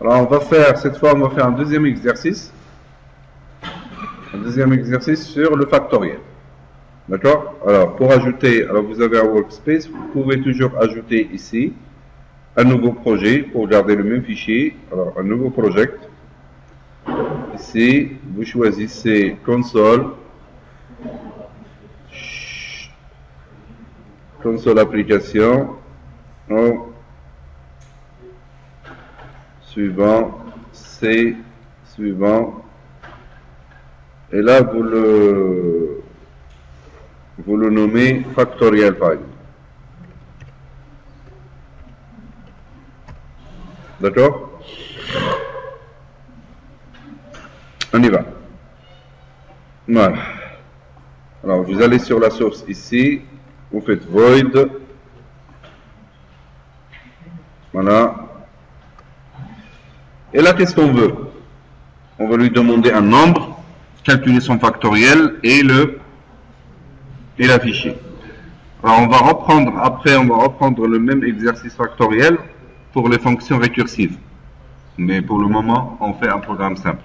Alors on va faire, cette fois on va faire un deuxième exercice. Un deuxième exercice sur le factoriel. D'accord? Alors pour ajouter, alors vous avez un workspace, vous pouvez toujours ajouter ici un nouveau projet pour garder le même fichier. Alors un nouveau project. Ici, vous choisissez console, console application, suivant, C, suivant, et là vous le nommez factoriel par exemple. D'accord? On y va. Voilà. Alors vous allez sur la source ici, vous faites void. Voilà. Et là, qu'est-ce qu'on veut? On va lui demander un nombre, calculer son factoriel et l'afficher. Alors on va reprendre le même exercice factoriel pour les fonctions récursives. Mais pour le moment, on fait un programme simple.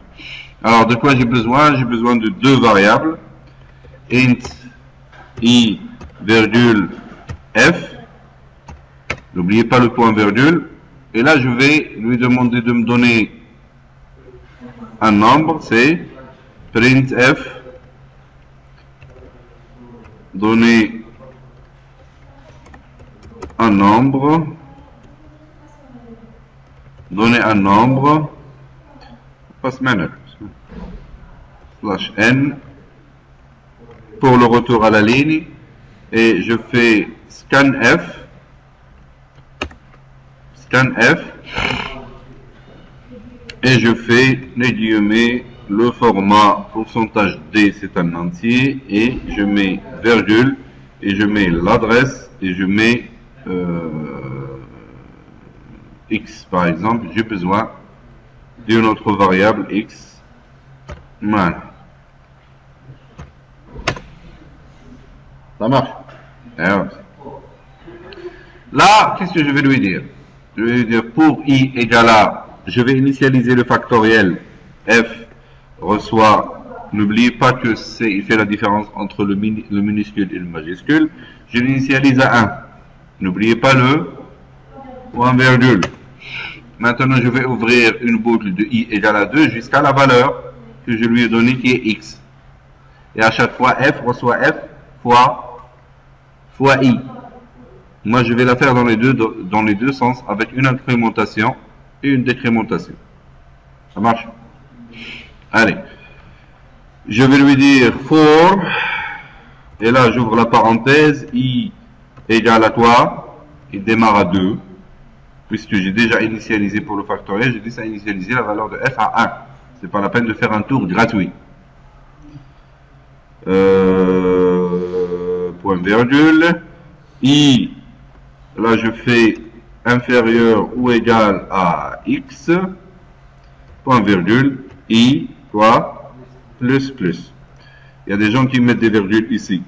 Alors de quoi j'ai besoin? J'ai besoin de deux variables. Int i virgule f. N'oubliez pas le point virgule. Et là, je vais lui demander de me donner un nombre, c'est printf, donner un nombre, passe manager, slash n, pour le retour à la ligne, et je fais scanf, et je fais les guillemets, le format pourcentage D c'est un entier, et je mets virgule, et je mets l'adresse, et je mets x par exemple. J'ai besoin d'une autre variable x. Voilà. Ça marche. Alors, là, qu'est-ce que je vais lui dire? Je vais lui dire pour i égale à, je vais initialiser le factoriel, f reçoit, n'oubliez pas que il fait la différence entre le minuscule et le majuscule, je l'initialise à 1. N'oubliez pas le point virgule. Maintenant, je vais ouvrir une boucle de i égale à 2 jusqu'à la valeur que je lui ai donnée qui est x. Et à chaque fois, f reçoit f fois i. Moi, je vais la faire dans les deux sens avec une incrémentation et une décrémentation. Ça marche? Allez. Je vais lui dire for, et là, j'ouvre la parenthèse, i égale à quoi? Il démarre à 2, puisque j'ai déjà initialisé pour le factoriel, j'ai déjà initialisé la valeur de f à 1. C'est pas la peine de faire un tour gratuit. Point virgule, i, là je fais inférieur ou égal à x, point virgule, i, quoi, plus, plus. Il y a des gens qui mettent des virgules ici.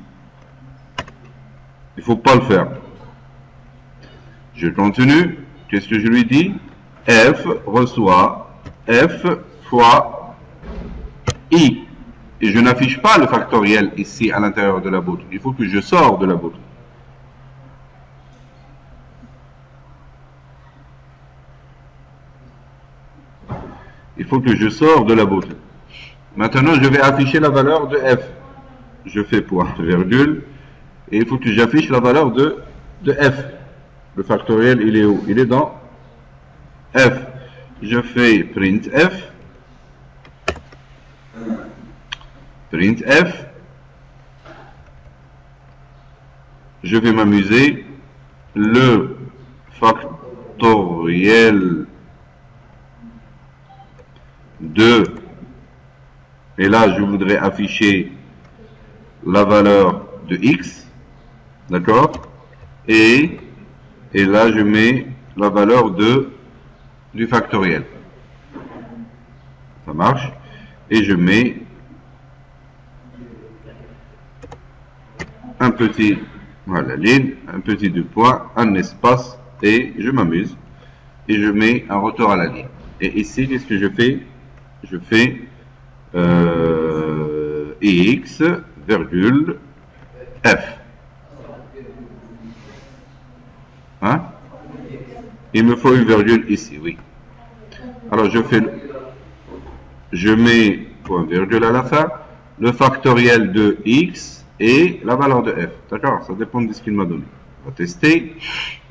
Il ne faut pas le faire. Je continue. Qu'est-ce que je lui dis? F reçoit f fois i. Et je n'affiche pas le factoriel ici à l'intérieur de la boucle. Il faut que je sors de la boucle. Il faut que je sors de la boucle. Maintenant, je vais afficher la valeur de f. Je fais point virgule. Et il faut que j'affiche la valeur de f. Le factoriel, il est où? Il est dans f. Je fais printf. Printf. Je vais m'amuser. Le factoriel de, et là je voudrais afficher la valeur de x, d'accord, et là je mets la valeur du factoriel. Ça marche. Et je mets un petit, voilà, ligne, un petit deux points, un espace, et je m'amuse. Et je mets un retour à la ligne. Et ici, qu'est-ce que je fais? Je fais x, virgule, f. Hein? Il me faut une virgule ici, oui. Alors, je mets point virgule à la fin, le factoriel de x et la valeur de f. D'accord? Ça dépend de ce qu'il m'a donné. On va tester.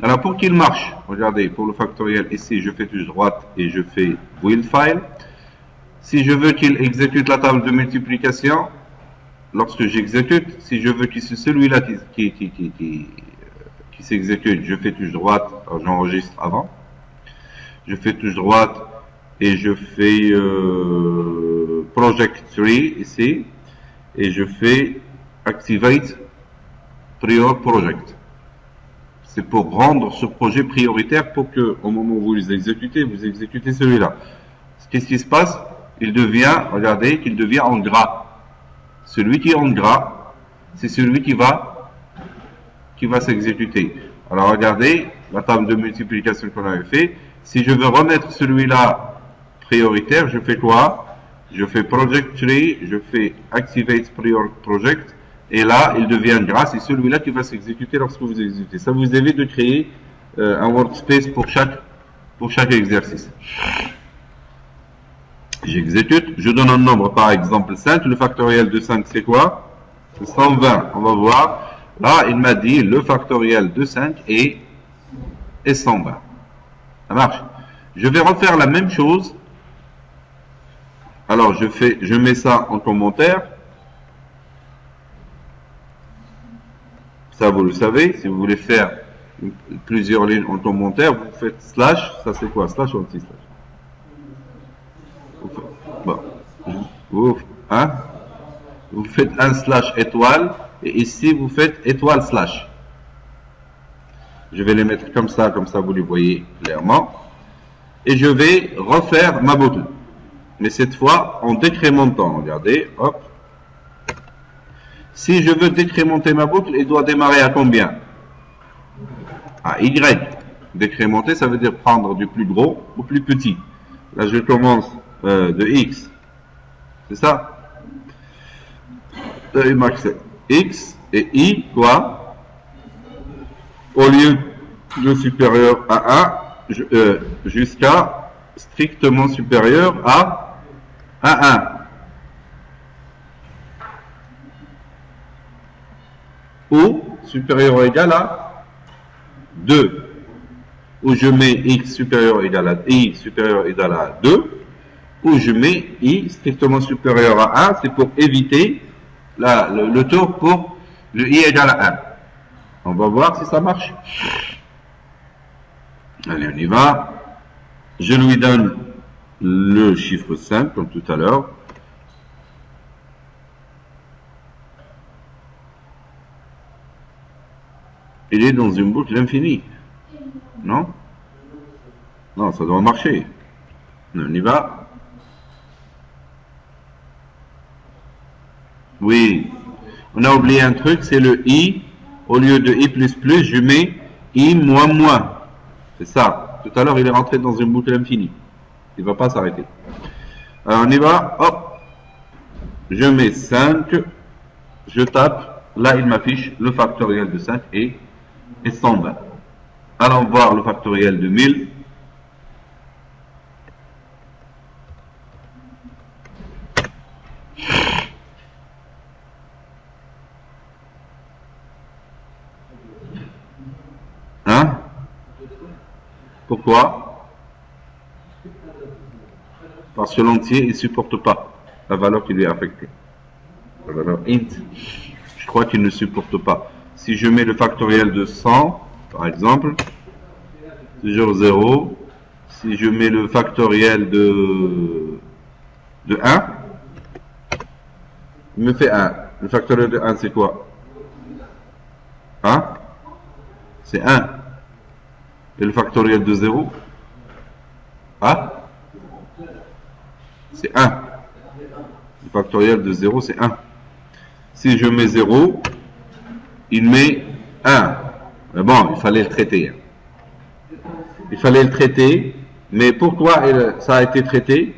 Alors, pour qu'il marche, regardez, pour le factoriel, ici, je fais touche droite et je fais build file. Si je veux qu'il exécute la table de multiplication, lorsque j'exécute, si je veux que c'est celui-là qui s'exécute, je fais touche droite, j'enregistre avant. Je fais touche droite et je fais project tree ici et je fais activate prior project. C'est pour rendre ce projet prioritaire pour que au moment où vous exécutez celui-là. Qu'est-ce qui se passe? Il devient, regardez, qu'il devient en gras. Celui qui est en gras, c'est celui qui va s'exécuter. Alors regardez la table de multiplication qu'on avait fait. Si je veux remettre celui-là prioritaire, je fais quoi? Je fais project tree, je fais activate prior project, et là il devient gras. C'est celui-là qui va s'exécuter lorsque vous exécutez. Ça vous évite de créer un workspace pour chaque exercice. J'exécute, je donne un nombre par exemple 5, le factoriel de 5 c'est quoi? C'est 120, on va voir. Là il m'a dit le factoriel de 5 est 120. Ça marche. Je vais refaire la même chose. Alors je mets ça en commentaire. Ça vous le savez, si vous voulez faire plusieurs lignes en commentaire, vous faites slash, ça c'est quoi? Slash ou anti-slash? Bon. Vous faites un slash étoile et ici vous faites étoile slash. Je vais les mettre comme ça vous les voyez clairement. Et je vais refaire ma boucle. Mais cette fois en décrémentant. Regardez, hop. Si je veux décrémenter ma boucle, elle doit démarrer à combien? À Y. Décrémenter, ça veut dire prendre du plus gros au plus petit. Là, je commence de X. C'est ça? Max X et I, quoi? Au lieu de supérieur à 1, jusqu'à strictement supérieur à 1. Ou supérieur ou égal à 2. Où je mets X supérieur ou égal à I supérieur ou égal à 2. Où je mets I strictement supérieur à 1. C'est pour éviter le tour pour le I égal à 1. On va voir si ça marche. Allez, on y va. Je lui donne le chiffre 5, comme tout à l'heure. Il est dans une boucle infinie. Non? Non, ça doit marcher. On y va. Oui. On a oublié un truc, c'est le I. Au lieu de I++, je mets I moins. C'est ça. Tout à l'heure, il est rentré dans une boucle infinie. Il ne va pas s'arrêter. Alors, on y va. Hop. Je mets 5. Je tape. Là, il m'affiche le factoriel de 5 et 120. Allons voir le factoriel de 1000. Hein? Pourquoi? Parce que l'entier, il ne supporte pas la valeur qui lui est affectée. La valeur int. Je crois qu'il ne supporte pas. Si je mets le factoriel de 100, par exemple, toujours 0. Si je mets le factoriel de 1, il me fait 1. Le factoriel de 1, c'est quoi? 1. C'est 1. Et le factoriel de 0? C'est 1. Le factoriel de 0, c'est 1. Si je mets 0, il met 1. Mais bon, il fallait le traiter. Il fallait le traiter Mais pourquoi ça a été traité?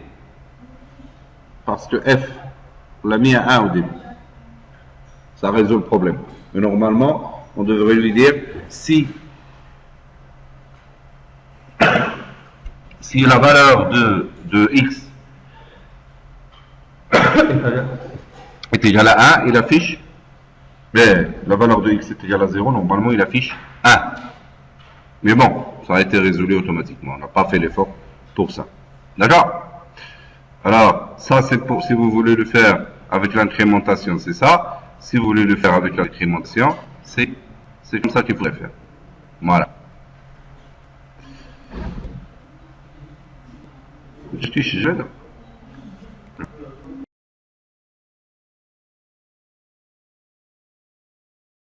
Parce que f, on l'a mis à 1 au début. Ça résout le problème. Mais normalement, on devrait lui dire si la valeur de x est égale à 1, il affiche, mais la valeur de x est égale à 0, normalement il affiche 1. Mais bon, ça a été résolu automatiquement, on n'a pas fait l'effort pour ça. D'accord? Alors, ça c'est pour si vous voulez le faire avec l'incrémentation, c'est ça. Si vous voulez le faire avec l'incrémentation, c'est comme ça qu'il faudrait faire. Voilà. Je suis jeune.